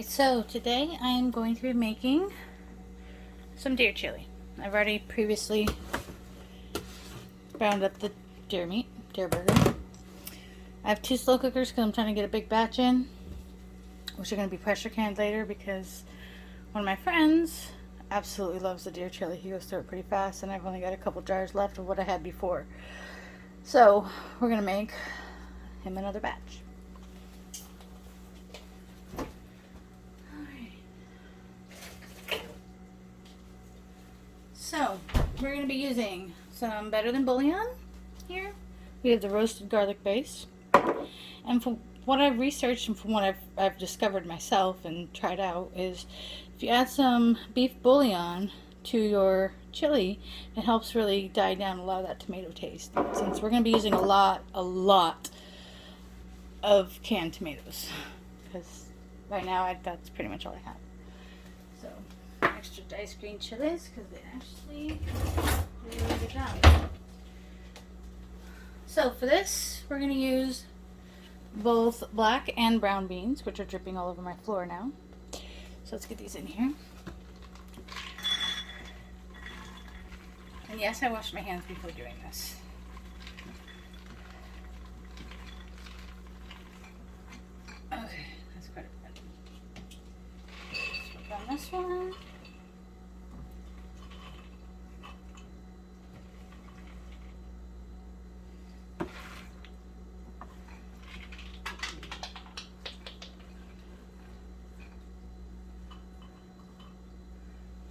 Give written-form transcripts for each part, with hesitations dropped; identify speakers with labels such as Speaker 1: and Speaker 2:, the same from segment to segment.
Speaker 1: Alright, so today I am going to be making some deer chili. I've already previously browned up the deer burger. I have 2 slow cookers because I'm trying to get a big batch in, which are going to be pressure canned later because one of my friends absolutely loves the deer chili. He goes through it pretty fast, and I've only got a couple jars left of what I had before. So we're going to make him another batch. So, we're going to be using some Better Than Bouillon here. We have the roasted garlic base. And from what I've researched and from what I've discovered myself and tried out is if you add some beef bouillon to your chili, it helps really die down a lot of that tomato taste. Since we're going to be using a lot of canned tomatoes. Because right now that's pretty much all I have. So, extra diced green chilies because they actually do a really good job. So for this, we're going to use both black and brown beans, which are dripping all over my floor now. So let's get these in here. And yes, I washed my hands before doing this. Okay, that's quite a bit. Let's work on this one.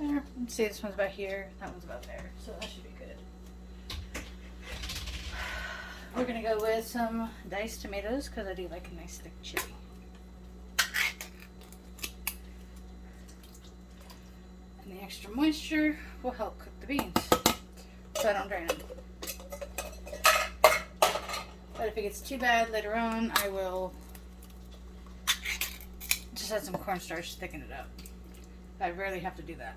Speaker 1: There. Let's see, this one's about here, that one's about there, so that should be good. We're gonna go with some diced tomatoes because I do like a nice thick chili. And the extra moisture will help cook the beans so I don't drain them. But if it gets too bad later on, I will just add some cornstarch to thicken it up. I rarely have to do that.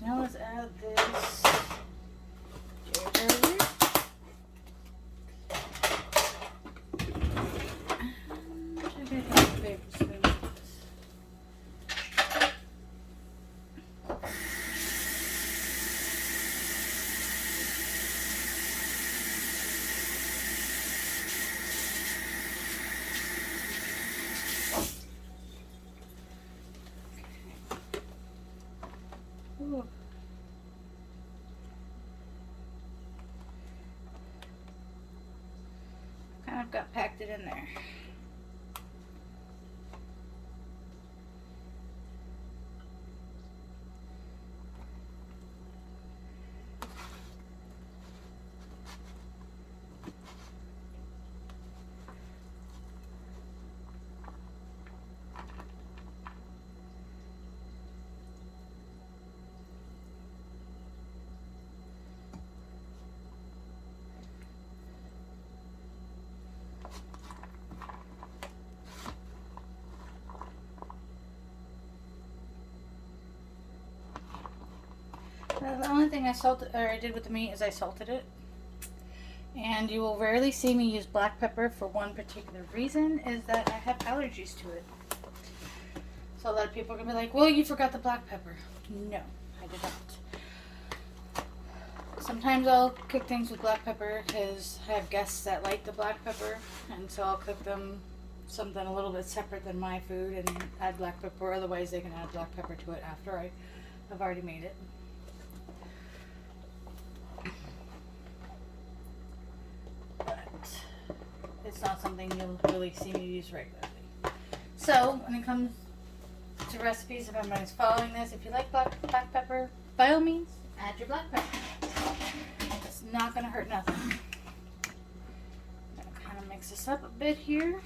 Speaker 1: Now let's add this deer burger. And I think I have a big spoon of this. Ooh. Kind of got packed it in there. The only thing I did with the meat is I salted it. And you will rarely see me use black pepper for one particular reason, is that I have allergies to it. So a lot of people are going to be like, well, you forgot the black pepper. No, I did not. Sometimes I'll cook things with black pepper because I have guests that like the black pepper, and so I'll cook them something a little bit separate than my food and add black pepper. Otherwise, they can add black pepper to it after I've already made it. It's not something you'll really see me use regularly. So, when it comes to recipes, if anybody's following this, if you like black pepper, by all means, add your black pepper. It's not going to hurt nothing. I'm going to kind of mix this up a bit here.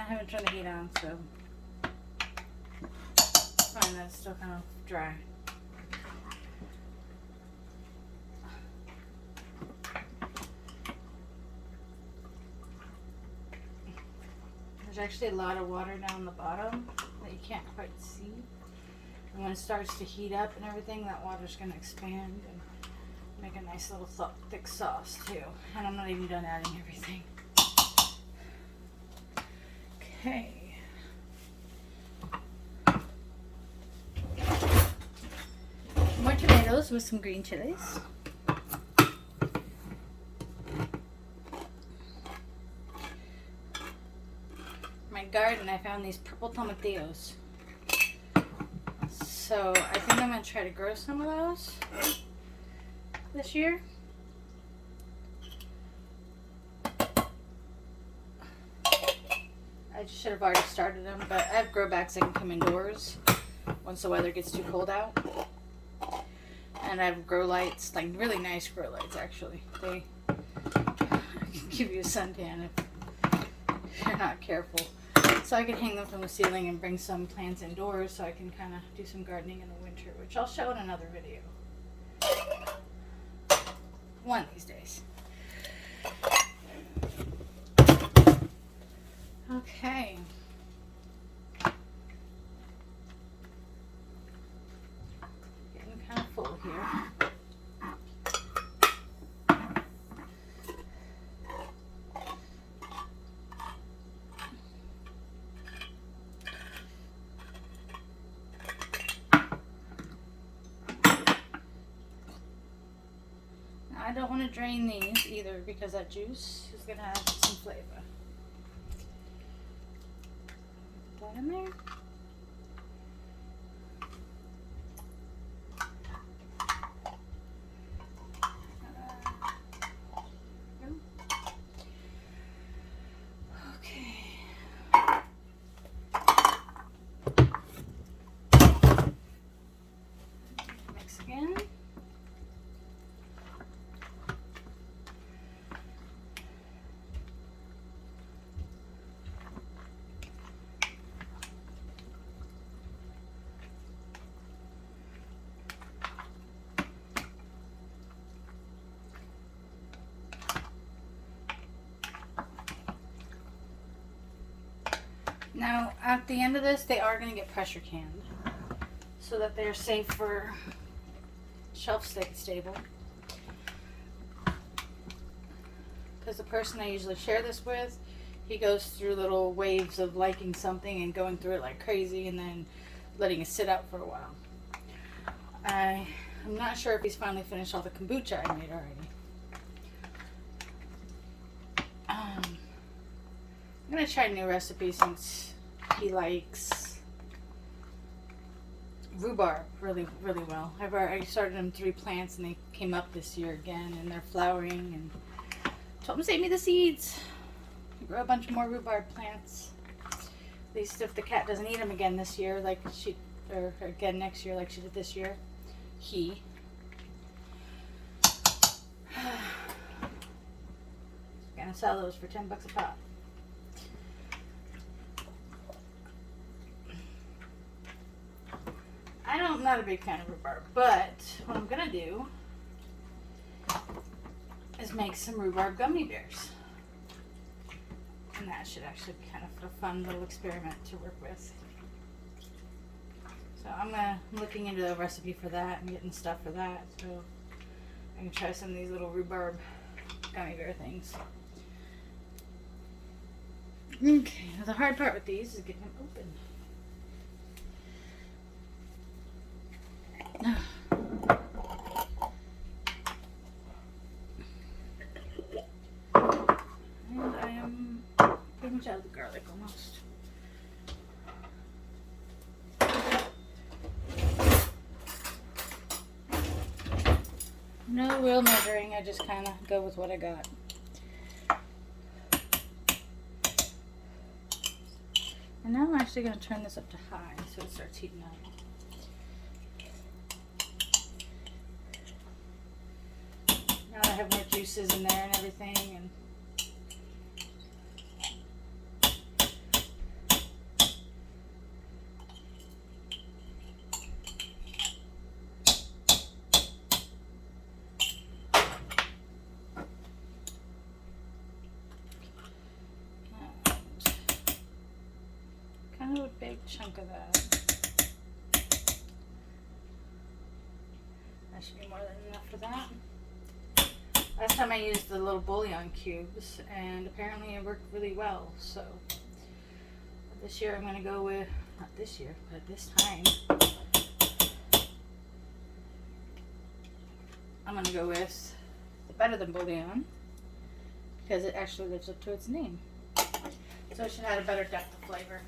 Speaker 1: haven't turned the heat on, so it's fine. That's still kind of dry. There's actually a lot of water down the bottom that you can't quite see. And when it starts to heat up and everything, that water's going to expand and make a nice little thick sauce too. And I'm not even done adding everything. Okay. More tomatoes with some green chilies. My garden, I found these purple tomatillos. So I think I'm going to try to grow some of those this year. I should have already started them, but I have grow bags that can come indoors once the weather gets too cold out. And I have grow lights, like really nice grow lights actually. They give you a suntan if you're not careful. So I can hang them from the ceiling and bring some plants indoors so I can kind of do some gardening in the winter, which I'll show in another video. One of these days. Okay. Getting kind of full here. I don't want to drain these either because that juice is going to have some flavor. Put that in there. Okay. Mix again. Now, at the end of this, they are going to get pressure canned so that they're safe for shelf stable. Because the person I usually share this with, he goes through little waves of liking something and going through it like crazy and then letting it sit out for a while. I'm not sure if he's finally finished all the kombucha I made already. I'm going to try a new recipe since he likes rhubarb really, really well. I've already started him 3 plants and they came up this year again and they're flowering, and told him to save me the seeds. Grow a bunch more rhubarb plants. At least if the cat doesn't eat them again this year or again next year like she did this year. Gonna sell those for $10 a pop. I'm not a big fan of rhubarb, but what I'm gonna do is make some rhubarb gummy bears. And that should actually be kind of a fun little experiment to work with. So I'm looking into the recipe for that and getting stuff for that, so I can try some of these little rhubarb gummy bear things. Okay, now the hard part with these is getting them open. And I am pretty much out of the garlic almost. No real measuring, I just kind of go with what I got. And now I'm actually going to turn this up to high so it starts heating up. Now I have more juices in there and everything, and big chunk of that. That should be more than enough for that. Last time I used the little bouillon cubes, and apparently it worked really well. So this year I'm going to go with, not this year, but this time, I'm going to go with the Better Than Bouillon, because it actually lives up to its name. So it should have a better depth of flavor.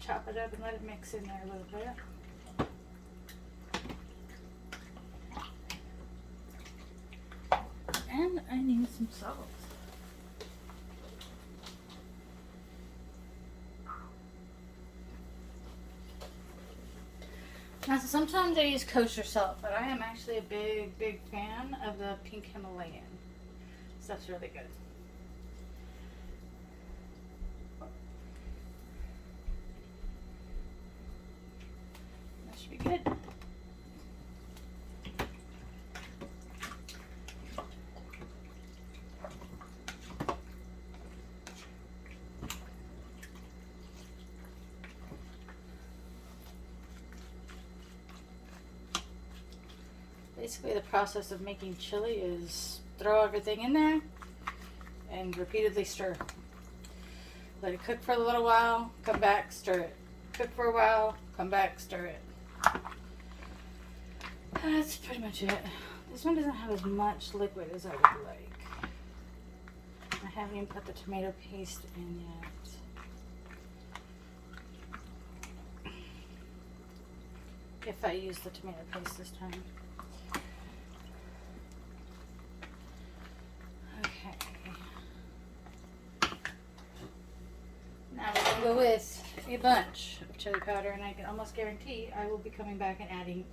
Speaker 1: Chop it up and let it mix in there a little bit. And I need some salt. Now, sometimes I use kosher salt, but I am actually a big fan of the pink Himalayan. Stuff's really good. Be good. Basically, the process of making chili is throw everything in there and repeatedly stir. Let it cook for a little while, come back, stir it. Cook for a while, come back, stir it. That's pretty much it. This one doesn't have as much liquid as I would like. I haven't even put the tomato paste in yet. If I use the tomato paste this time. Okay. Now we're going to go with a bunch of chili powder, and I can almost guarantee I will be coming back and adding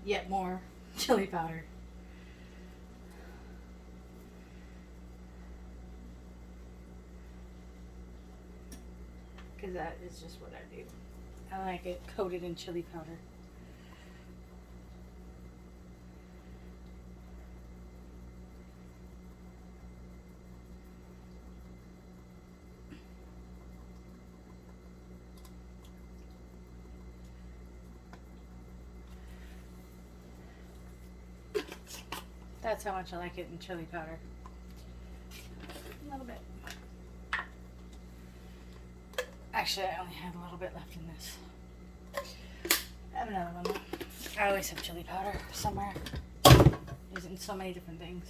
Speaker 1: yet more chili powder. Because that is just what I do. I like it coated in chili powder. That's how much I like it in chili powder. A little bit. Actually, I only have a little bit left in this. I have another one. I always have chili powder somewhere. Use it in so many different things.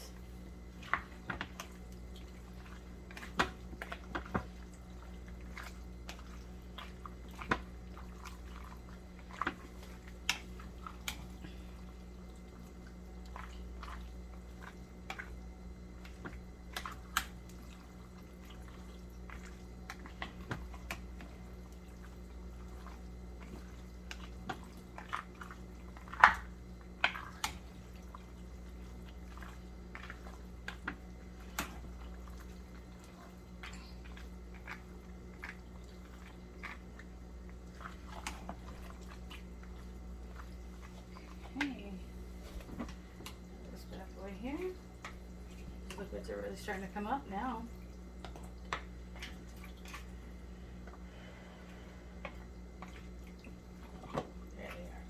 Speaker 1: Here. The liquids are really starting to come up now. There they are.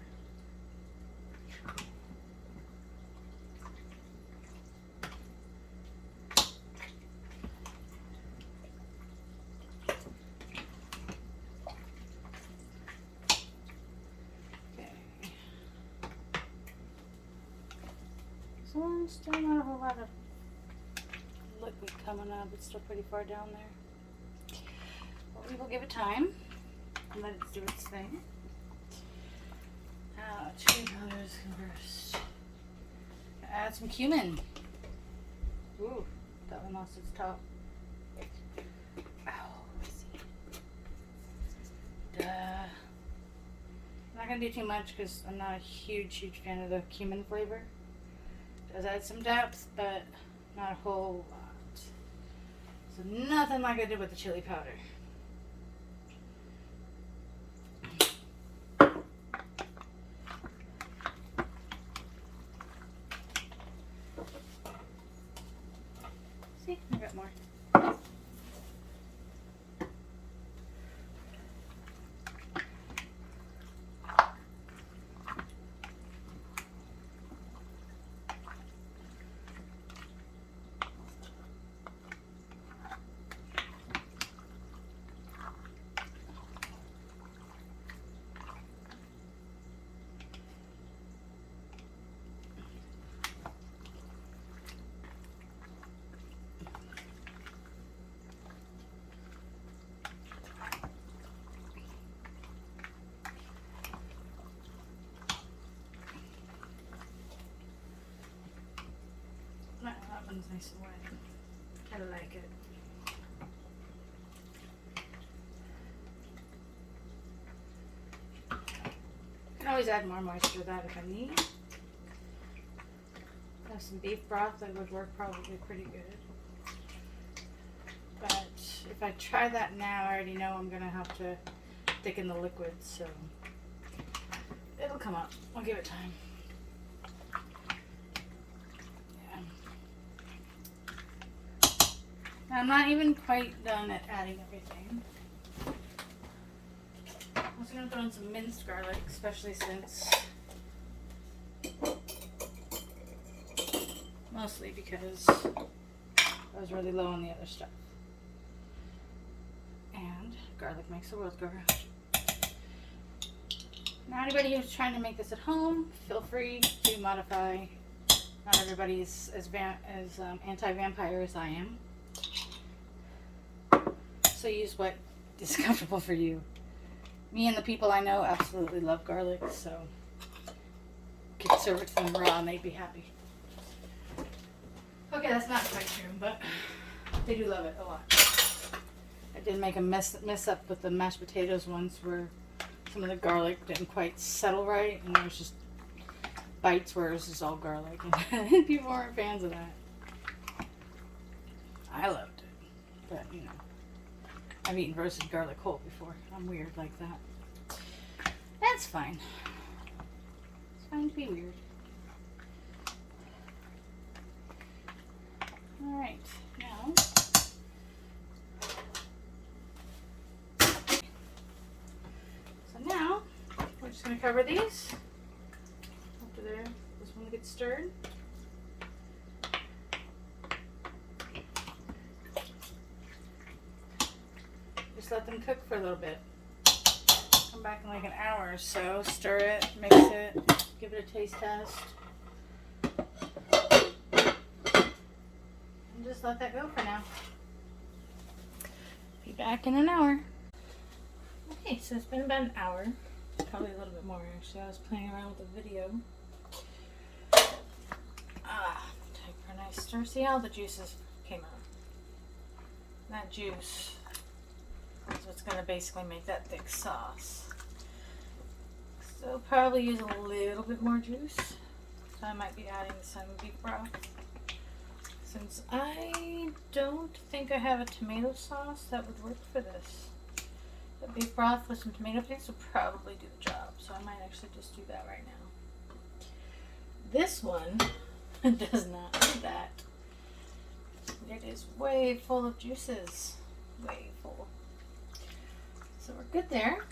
Speaker 1: So still not a whole lot of liquid coming up. It's still pretty far down there. But we will give it time and let it do its thing. Now, chili powders first. Add some cumin. Ooh, that one lost its top. Ow, let's see. I'm not gonna do too much because I'm not a huge fan of the cumin flavor. Does add some depth, but not a whole lot. So nothing like I did with the chili powder. one's nice and wet. I like it. I can always add more moisture to that if I need. Have some beef broth that would work probably pretty good. But if I try that now, I already know I'm going to have to thicken the liquid, so it'll come up. I'll give it time. Yeah. Now, I'm not even quite done at adding everything. I'm also going to throw in some minced garlic, especially since, mostly because I was really low on the other stuff. And garlic makes the world go round. Now, anybody who's trying to make this at home, feel free to modify. Not everybody is as anti-vampire as I am. So use what is comfortable for you. Me and the people I know absolutely love garlic, so you could serve it to them raw and they'd be happy. Okay, that's not quite true, but they do love it a lot. I did make a mess up with the mashed potatoes once where some of the garlic didn't quite settle right, and there was just bites where it was just all garlic, and people weren't fans of that. I loved it, but you know, I've eaten roasted garlic whole before. I'm weird like that. That's fine. It's fine to be weird. Alright, now we're just going to cover these after this one gets stirred. Just let them cook for a little bit. Come back in like an hour or so, stir it, mix it, give it a taste test. And just let that go for now. Be back in an hour. Okay, so it's been about an hour. Probably a little bit more actually. I was playing around with the video. Take for a nice stir. See how the juices came out? That juice is what's going to basically make that thick sauce. So probably use a little bit more juice. So I might be adding some beef broth. Since I don't think I have a tomato sauce that would work for this. The beef broth with some tomato paste will probably do the job, so I might actually just do that right now. This one does not do that. It is way full of juices. Way full. So we're good there.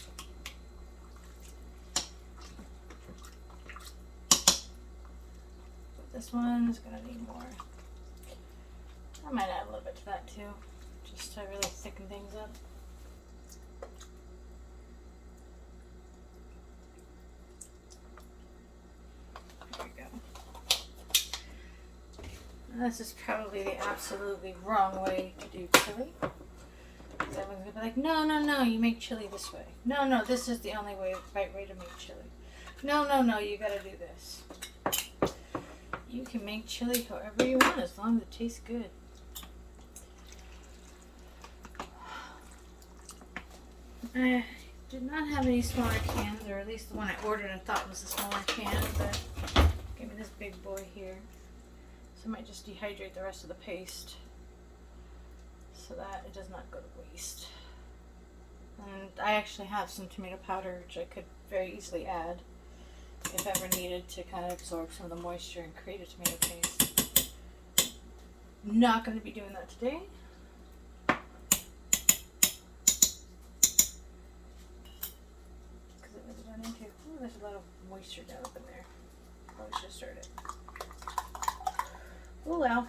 Speaker 1: But this one is going to need more. I might add a little bit to that too, just to really thicken things up. This is probably the absolutely wrong way to do chili. Because everyone's going to be like, no, no, no, you make chili this way. No, no, this is the only right way to make chili. No, no, no, you got to do this. You can make chili however you want as long as it tastes good. I did not have any smaller cans, or at least the one I ordered and thought was a smaller can, but give me this big boy here. So I might just dehydrate the rest of the paste so that it does not go to waste. And I actually have some tomato powder which I could very easily add if ever needed to kind of absorb some of the moisture and create a tomato paste. I'm not going to be doing that today. Because it was run into, oh, there's a lot of moisture down up in there. Probably should have stirred it. Oh well.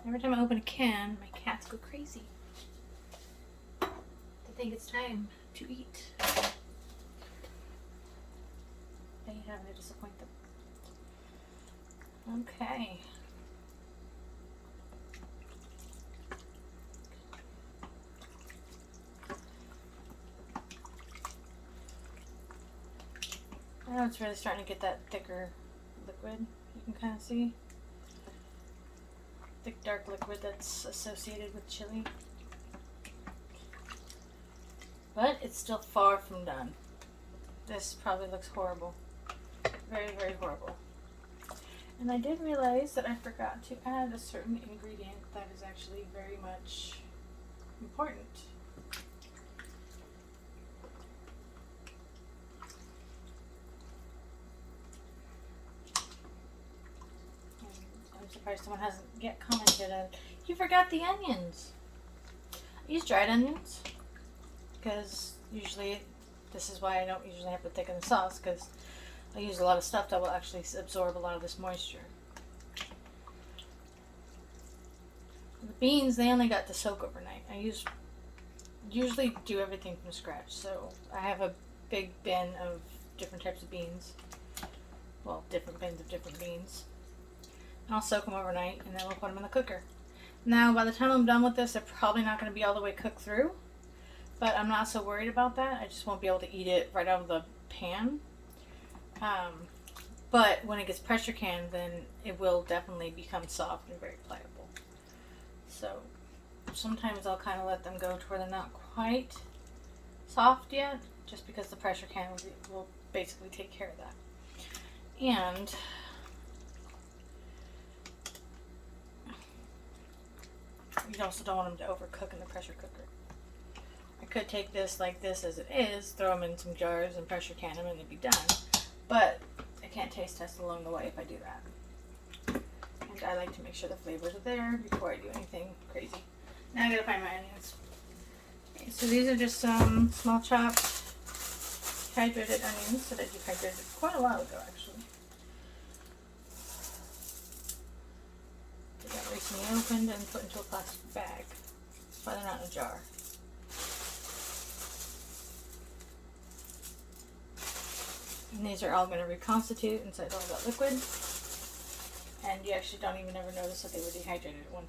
Speaker 1: Every time I open a can, my cats go crazy. They think it's time to eat. I hate having to disappoint them. Okay. Now it's really starting to get that thicker liquid. You can kind of see thick dark liquid that's associated with chili. But it's still far from done. This probably looks horrible. Very, very horrible. And I did realize that I forgot to add a certain ingredient that is actually very much important. I'm surprised someone hasn't yet commented on, you forgot the onions. I use dried onions because usually, this is why I don't usually have to thicken the sauce, because I use a lot of stuff that will actually absorb a lot of this moisture. The beans, they only got to soak overnight. I usually do everything from scratch, so I have a big bin of different types of beans. Well, different bins of different beans. And I'll soak them overnight, and then we'll put them in the cooker. Now, by the time I'm done with this, they're probably not going to be all the way cooked through, but I'm not so worried about that. I just won't be able to eat it right out of the pan. But when it gets pressure canned, then it will definitely become soft and very pliable. So sometimes I'll kind of let them go to where they're not quite soft yet, just because the pressure can will basically take care of that. And you also don't want them to overcook in the pressure cooker. I could take this like this as it is, throw them in some jars and pressure can them and it'd be done. But I can't taste test along the way if I do that. And I like to make sure the flavors are there before I do anything crazy. Now I gotta find my onions. Okay, so these are just some small chopped hydrated onions that I dehydrated quite a while ago actually. They got recently opened and put into a plastic bag. That's why they're not in a jar. And these are all going to reconstitute inside all that liquid. And you actually don't even ever notice that they were dehydrated at one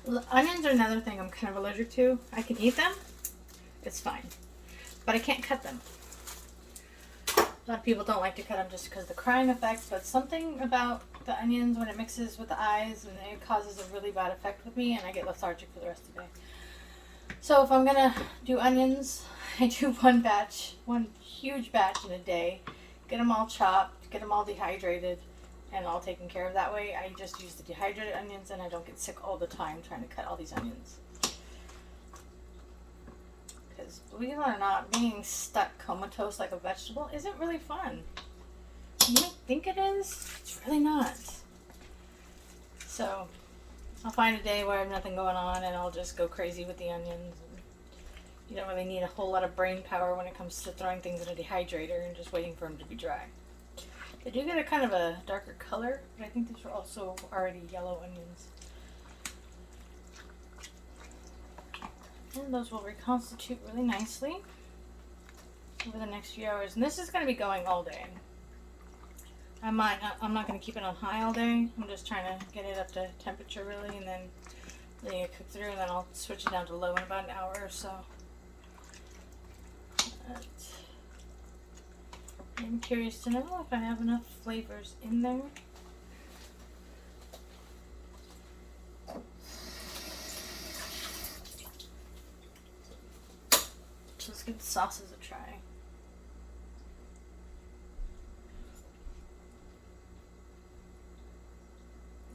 Speaker 1: time. Onions are another thing I'm kind of allergic to. I can eat them. It's fine. But I can't cut them. A lot of people don't like to cut them just because of the crying effect. But something about the onions when it mixes with the eyes, and it causes a really bad effect with me. And I get lethargic for the rest of the day. So if I'm going to do onions, I do one huge batch in a day, get them all chopped, get them all dehydrated, and all taken care of that way. I just use the dehydrated onions and I don't get sick all the time trying to cut all these onions. Because believe it or not, being stuck comatose like a vegetable isn't really fun. You might think it is, it's really not. So I'll find a day where I have nothing going on and I'll just go crazy with the onions. You don't really need a whole lot of brain power when it comes to throwing things in a dehydrator and just waiting for them to be dry. They do get a kind of a darker color, but I think these are also already yellow onions. And those will reconstitute really nicely over the next few hours. And this is going to be going all day. I'm not going to keep it on high all day. I'm just trying to get it up to temperature really, and then letting it cook through, and then I'll switch it down to low in about an hour or so. But I'm curious to know if I have enough flavors in there. So let's give the sauces a try.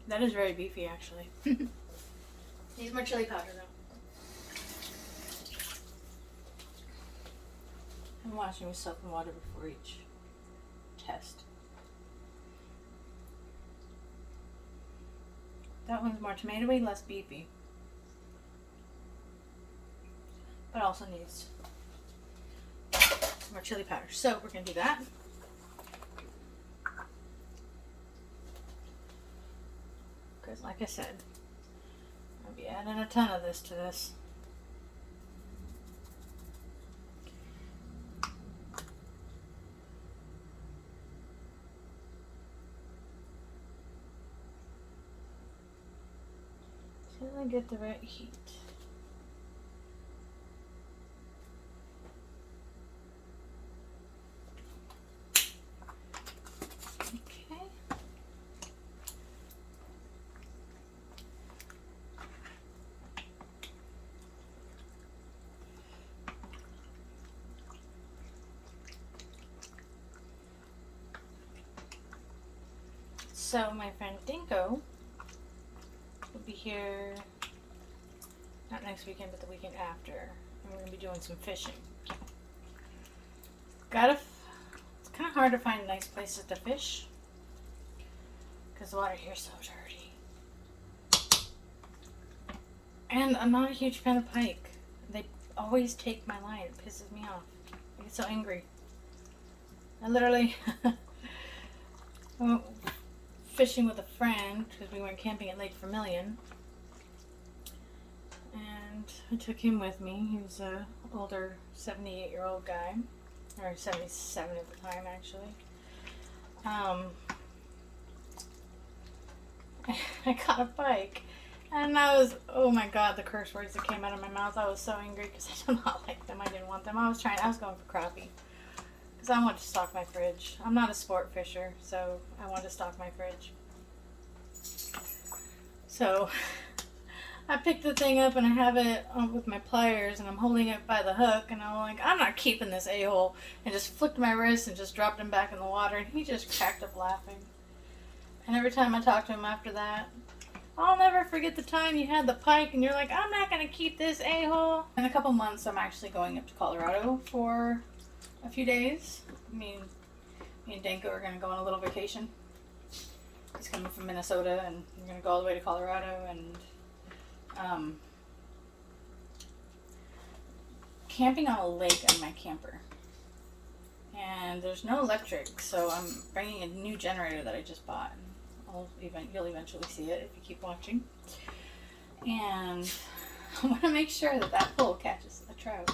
Speaker 1: That is very beefy, actually. Needs more chili powder, though. I'm washing with soap and water before each test. That one's more tomatoey, less beefy. But also needs some more chili powder. So we're going to do that. Because like I said, I'll be adding a ton of this to this. Till I get the right heat. So my friend Dinko will be here, not next weekend, but the weekend after. And we're going to be doing some fishing. It's kind of hard to find nice places to fish because the water here is so dirty. And I'm not a huge fan of pike. They always take my line. It pisses me off. I get so angry. I literally went fishing with a friend because we went camping at Lake Vermilion. And I took him with me. He was an older 78-year-old guy. Or 77 at the time, actually. I caught a pike. And I was, oh my god, the curse words that came out of my mouth. I was so angry because I do not like them. I didn't want them. I was going for crappie. Because I wanted to stock my fridge. I'm not a sport fisher, so I wanted to stock my fridge. So, I picked the thing up and I have it with my pliers and I'm holding it by the hook and I'm like, I'm not keeping this a-hole. And just flicked my wrist and just dropped him back in the water and he just cracked up laughing. And every time I talk to him after that, I'll never forget the time you had the pike and you're like, I'm not going to keep this a-hole. In a couple months, I'm actually going up to Colorado for a few days. Me and Danko are going to go on a little vacation. He's coming from Minnesota and we're going to go all the way to Colorado and camping on a lake in my camper. And there's no electric, so I'm bringing a new generator that I just bought. You'll eventually see it if you keep watching. And I want to make sure that pool catches a trout.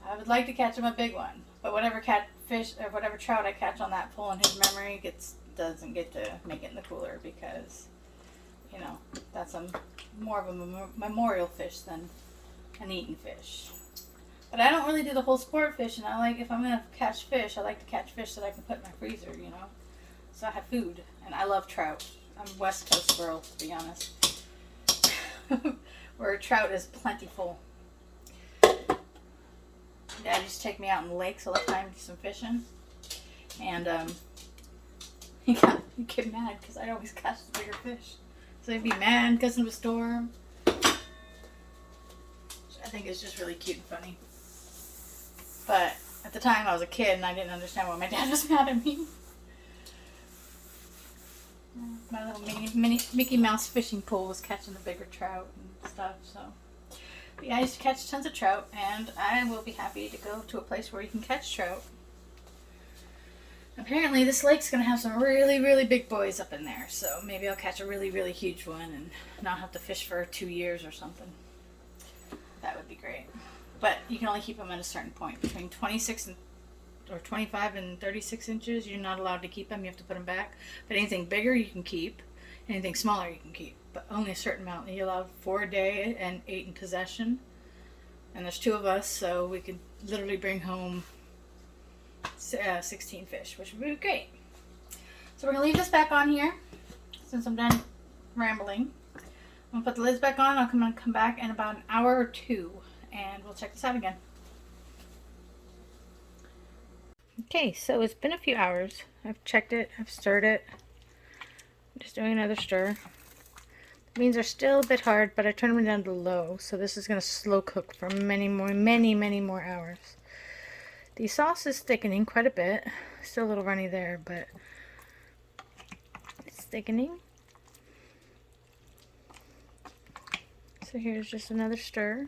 Speaker 1: I would like to catch him a big one, but whatever catfish or whatever trout I catch on that pool in his memory doesn't get to make it in the cooler because, you know, that's more of a memorial fish than an eaten fish. But I don't really do the whole sport fishing. If I'm gonna catch fish, I like to catch fish that I can put in my freezer, you know. So I have food, and I love trout. I'm a West Coast girl, to be honest, where trout is plentiful. Dad used to take me out in the lakes all the time to do some fishing, and he'd get mad because I'd always catch the bigger fish. So he'd be mad because of a storm. Which I think is just really cute and funny. But at the time I was a kid and I didn't understand why my dad was mad at me. My little mini Mickey Mouse fishing pool was catching the bigger trout and stuff, so. But yeah, I used to catch tons of trout, and I will be happy to go to a place where you can catch trout. Apparently this lake's going to have some really, really big boys up in there, so maybe I'll catch a really, really huge one and not have to fish for 2 years or something. That would be great. But you can only keep them at a certain point. Between 25 and 36 inches, you're not allowed to keep them. You have to put them back. But anything bigger, you can keep. Anything smaller, you can keep. But only a certain amount. You're allowed 4 a day and 8 in possession. And there's 2 of us, so we could literally bring home 16 fish, which would be great. So we're going to leave this back on here since I'm done rambling. I'm going to put the lids back on. I'm going to come back in about an hour or 2 and we'll check this out again. Okay, so it's been a few hours. I've checked it, I've stirred it. I'm just doing another stir. The beans are still a bit hard, but I turned them down to low, so this is going to slow cook for many more hours. The sauce is thickening quite a bit. Still a little runny there, but it's thickening. So here's just another stir.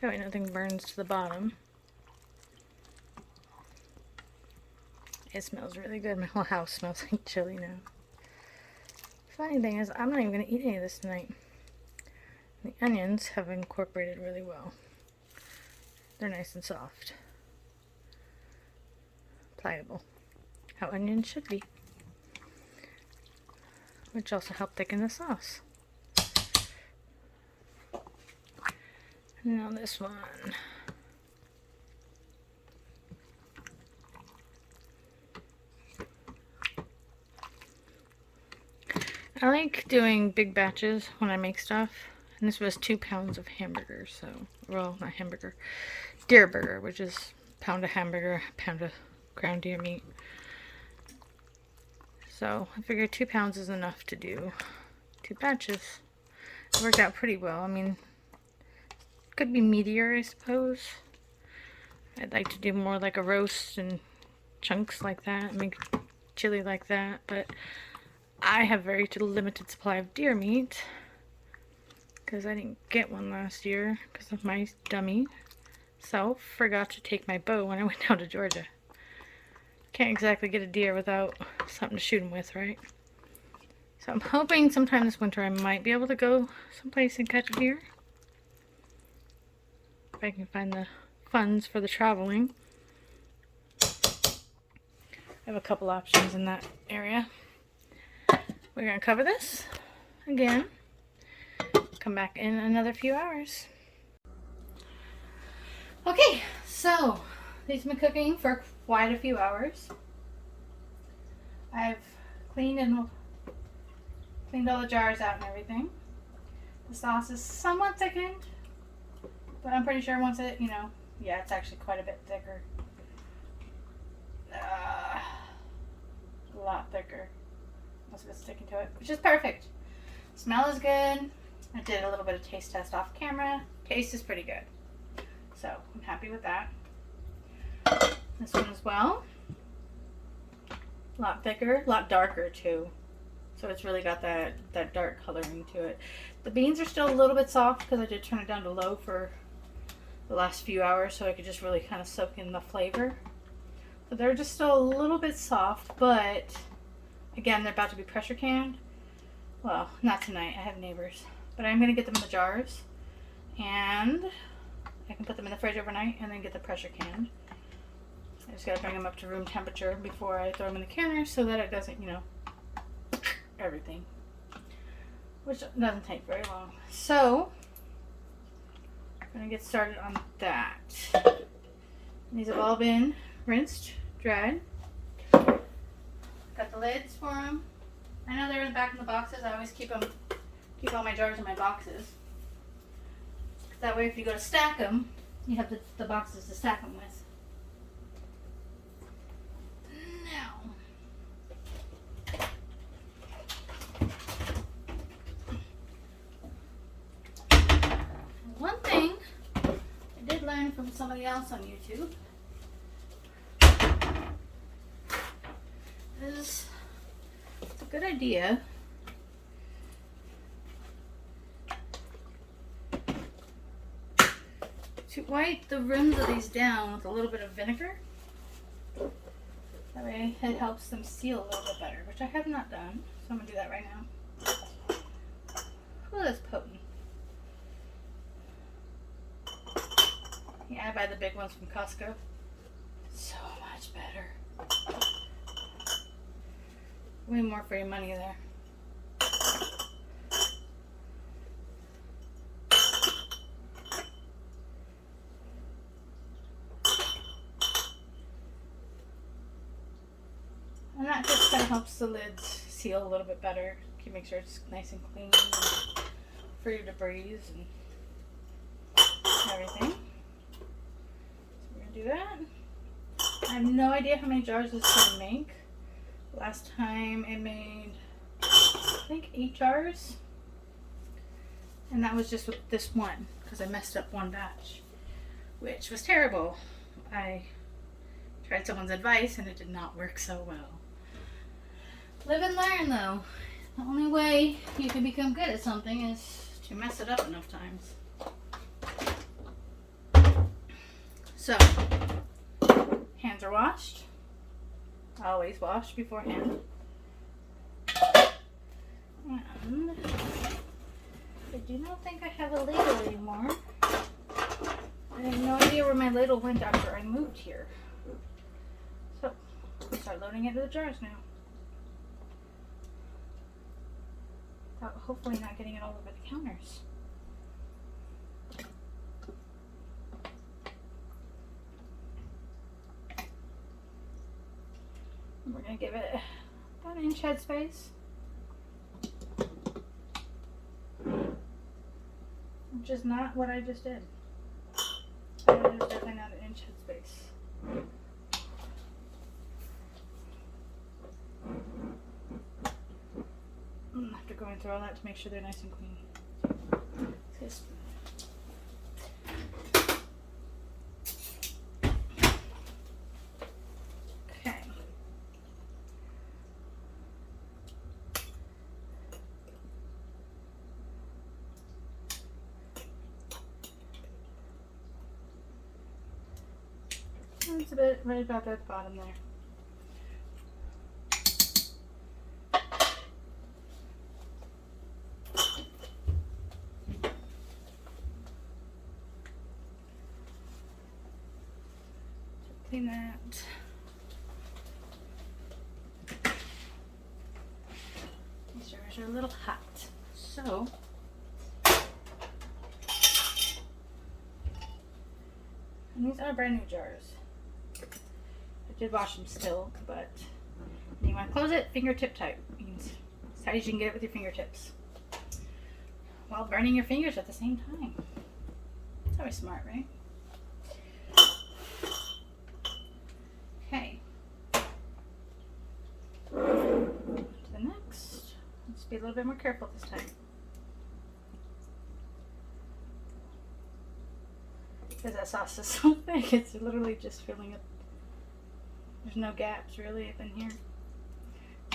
Speaker 1: That way nothing burns to the bottom. It smells really good. My whole house smells like chili now. Funny thing is, I'm not even going to eat any of this tonight. The onions have incorporated really well. They're nice and soft. Pliable. How onions should be. Which also help thicken the sauce. Now this one. I like doing big batches when I make stuff. And this was 2 pounds of hamburger, so, well, not hamburger, deer burger, which is pound of hamburger, pound of ground deer meat. So I figured 2 pounds is enough to do 2 batches. It worked out pretty well. I mean, could be meatier, I suppose. I'd like to do more like a roast and chunks like that, make chili like that, but I have very limited supply of deer meat because I didn't get one last year because of my dummy self. Forgot to take my bow when I went down to Georgia. Can't exactly get a deer without something to shoot him with, right? So I'm hoping sometime this winter I might be able to go someplace and catch a deer. If I can find the funds for the traveling. I have a couple options in that area. We're going to cover this again. Come back in another few hours. Okay, so these have been cooking for quite a few hours. I've cleaned all the jars out and everything. The sauce is somewhat thickened, but I'm pretty sure once it, yeah, it's actually quite a bit thicker. A lot thicker. Most of it's sticking to it, which is perfect. Smell is good. I did a little bit of taste test off camera. Taste is pretty good. So I'm happy with that. This one as well. A lot thicker, a lot darker too. So it's really got that dark coloring to it. The beans are still a little bit soft because I did turn it down to low for the last few hours so I could just really kind of soak in the flavor. So they're just still a little bit soft, but again, they're about to be pressure canned. Well, not tonight. I have neighbors. But I'm going to get them in the jars. And I can put them in the fridge overnight and then get the pressure canned. I just got to bring them up to room temperature before I throw them in the canner so that it doesn't, everything. Which doesn't take very long. So, I'm going to get started on that. These have all been rinsed, dried. Got the lids for them. I know they're in the back of the boxes. I always keep all my jars in my boxes. That way if you go to stack them, you have the boxes to stack them with. Now, one thing I did learn from somebody else on YouTube is it's a good idea to wipe the rims of these down with a little bit of vinegar. That way it helps them seal a little bit better, which I have not done. So I'm going to do that right now. Oh, that's potent. Yeah, I buy the big ones from Costco. So much better. Way more for your money there. And that just kind of helps the lids seal a little bit better. You make sure it's nice and clean and free of debris and everything. So we're going to do that. I have no idea how many jars this is going to make. Last time it made, I think, 8 jars. And that was just with this one, because I messed up one batch, which was terrible. I tried someone's advice and it did not work so well. Live and learn, though. The only way you can become good at something is to mess it up enough times. So, hands are washed. Always wash beforehand. And I do not think I have a ladle anymore. I have no idea where my ladle went after I moved here. So, I'll start loading it into the jars now. Without hopefully not getting it all over the counters. We're going to give it about an inch head space. which is not what I just did. That is definitely not an inch headspace. I have to go in through all that to make sure they're nice and clean. Okay. It's a bit right about that bottom there. Clean that. These jars are a little hot, so and these are brand new jars. I did wash them still, but when you want to close it, fingertip tight. Means as tight as you can get it with your fingertips while burning your fingers at the same time. It's always smart, right? Okay. To the next. Let's be a little bit more careful this time. Because that sauce is so thick, it's literally just filling up. There's no gaps really up in here.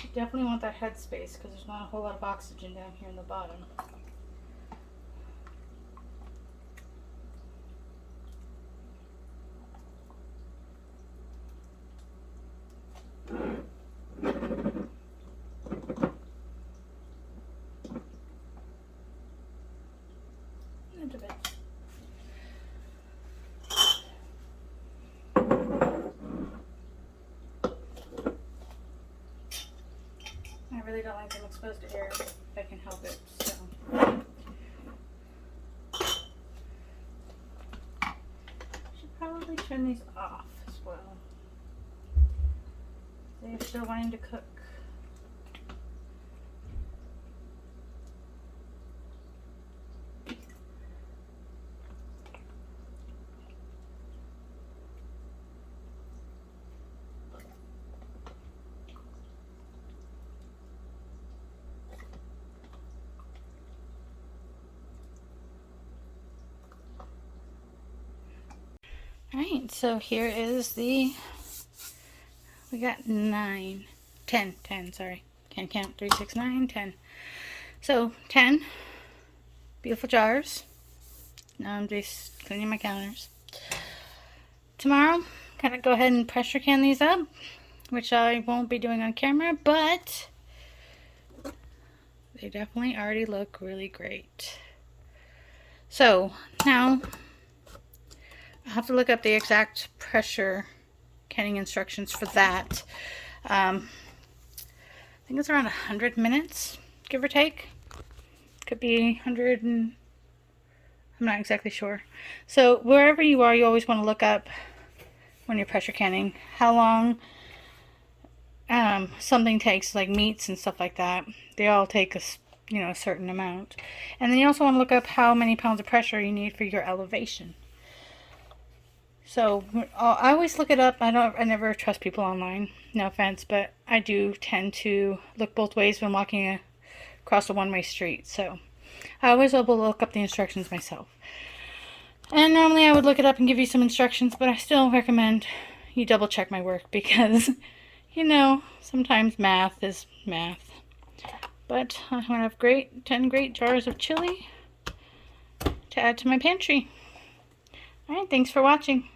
Speaker 1: You definitely want that head space because there's not a whole lot of oxygen down here in the bottom. And a bit. I really don't like them exposed to air if I can help it, so. Should probably turn these off as well. They're still wanting to cook. Alright, so here is we got 10, sorry. Can't count, 3, 6, 9, 10. So, 10 beautiful jars. Now I'm just cleaning my counters. Tomorrow, kind of go ahead and pressure can these up, which I won't be doing on camera, but they definitely already look really great. So, now I'll have to look up the exact pressure canning instructions for that. I think it's around 100 minutes, give or take. Could be 100 and I'm not exactly sure. So wherever you are, you always want to look up when you're pressure canning how long something takes, like meats and stuff like that. They all take a certain amount. And then you also want to look up how many pounds of pressure you need for your elevation. So I always look it up. I never trust people online. No offense, but I do tend to look both ways when walking across a one-way street. So I always will look up the instructions myself. And normally I would look it up and give you some instructions, but I still recommend you double check my work because, sometimes math is math. But I want to have 10 great jars of chili to add to my pantry. Alright, thanks for watching.